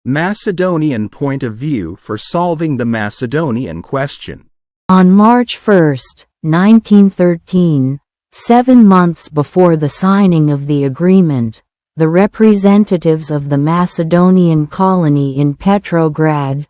Macedonian point of view for solving the Macedonian question. On March 1, 1913, 7 months before the signing of the agreement, the representatives of the Macedonian colony in Petrograd,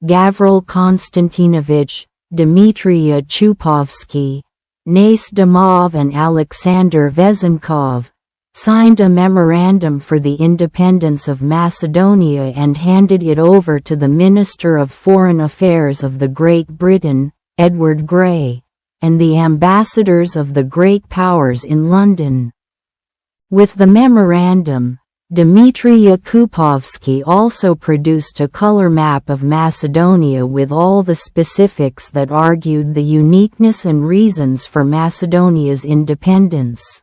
Gavril Konstantinovich, Dmitrija Chupovsky, Nace Damov and Alexander Vezenkov, signed a memorandum for the independence of Macedonia and handed it over to the Minister of Foreign Affairs of the Great Britain, Edward Grey, and the ambassadors of the great powers in London. With the memorandum, Dmitrija Chupovsky also produced a color map of Macedonia with all the specifics that argued the uniqueness and reasons for Macedonia's independence.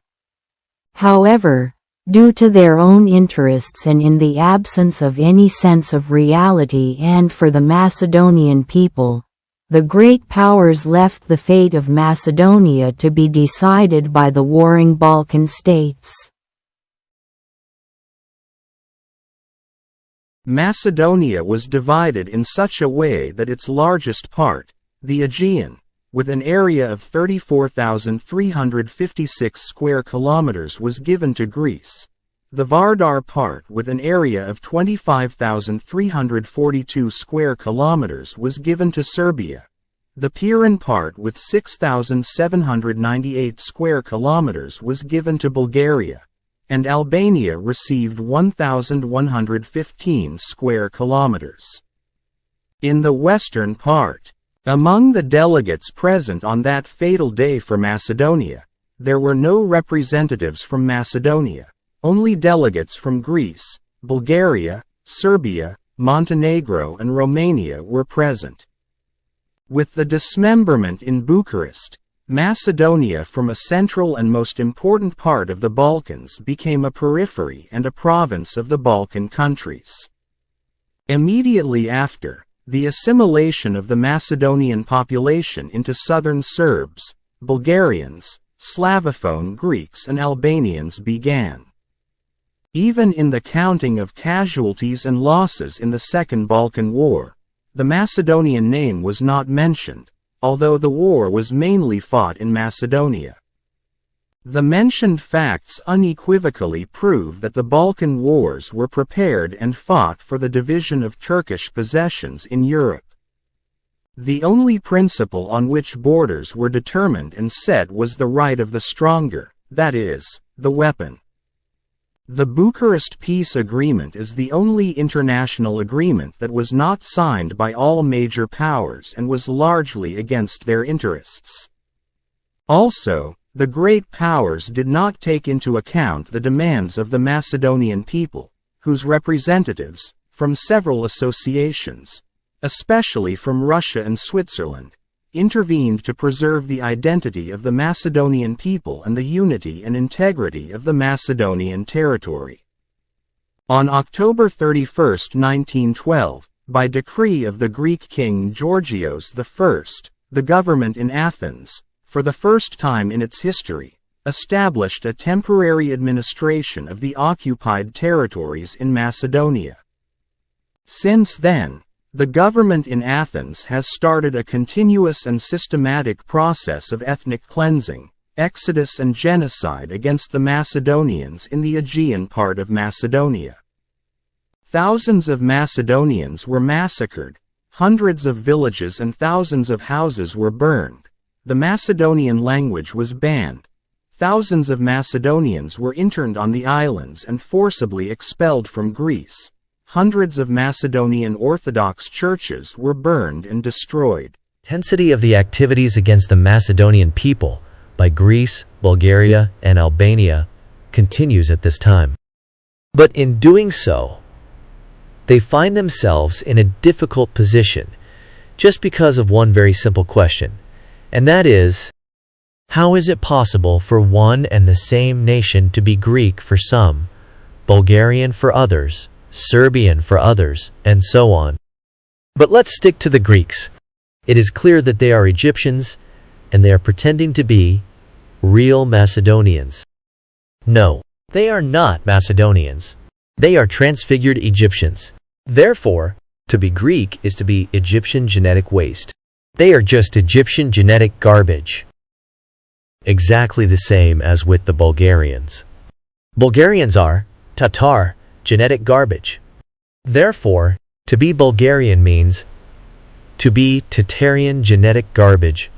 However, due to their own interests and in the absence of any sense of reality and for the Macedonian people, the great powers left the fate of Macedonia to be decided by the warring Balkan states. Macedonia was divided in such a way that its largest part, the Aegean, with an area of 34,356 square kilometers, was given to Greece. The Vardar part with an area of 25,342 square kilometers was given to Serbia. The Pirin part with 6,798 square kilometers was given to Bulgaria, and Albania received 1,115 square kilometers. In the western part, among the delegates present on that fatal day for Macedonia, there were no representatives from Macedonia. Only delegates from Greece, Bulgaria, Serbia, Montenegro and Romania were present. With the dismemberment in Bucharest, Macedonia from a central and most important part of the Balkans became a periphery and a province of the Balkan countries. Immediately after, the assimilation of the Macedonian population into southern Serbs, Bulgarians, Slavophone Greeks and Albanians began. Even in the counting of casualties and losses in the Second Balkan War, the Macedonian name was not mentioned, although the war was mainly fought in Macedonia. The mentioned facts unequivocally prove that the Balkan Wars were prepared and fought for the division of Turkish possessions in Europe. The only principle on which borders were determined and set was the right of the stronger, that is, the weapon. The Bucharest Peace Agreement is the only international agreement that was not signed by all major powers and was largely against their interests. Also, the great powers did not take into account the demands of the Macedonian people, whose representatives, from several associations, especially from Russia and Switzerland, intervened to preserve the identity of the Macedonian people and the unity and integrity of the Macedonian territory. On October 31, 1912, by decree of the Greek king Georgios I, the government in Athens, for the first time in its history, established a temporary administration of the occupied territories in Macedonia. Since then, the government in Athens has started a continuous and systematic process of ethnic cleansing, exodus and genocide against the Macedonians in the Aegean part of Macedonia. Thousands of Macedonians were massacred, hundreds of villages and thousands of houses were burned, the Macedonian language was banned, thousands of Macedonians were interned on the islands and forcibly expelled from Greece. Hundreds of Macedonian Orthodox churches were burned and destroyed. Intensity of the activities against the Macedonian people by Greece, Bulgaria, and Albania continues at this time. But in doing so, they find themselves in a difficult position just because of one very simple question, and that is, how is it possible for one and the same nation to be Greek for some, Bulgarian for others, Serbian for others, and so on? But let's stick to the Greeks. It is clear that they are Egyptians, and they are pretending to be real Macedonians. No, they are not Macedonians. They are transfigured Egyptians. Therefore, to be Greek is to be Egyptian genetic waste. They are just Egyptian genetic garbage. Exactly the same as with the Bulgarians. Bulgarians are Tatar, genetic garbage. Therefore, to be Bulgarian means to be Tatarian genetic garbage.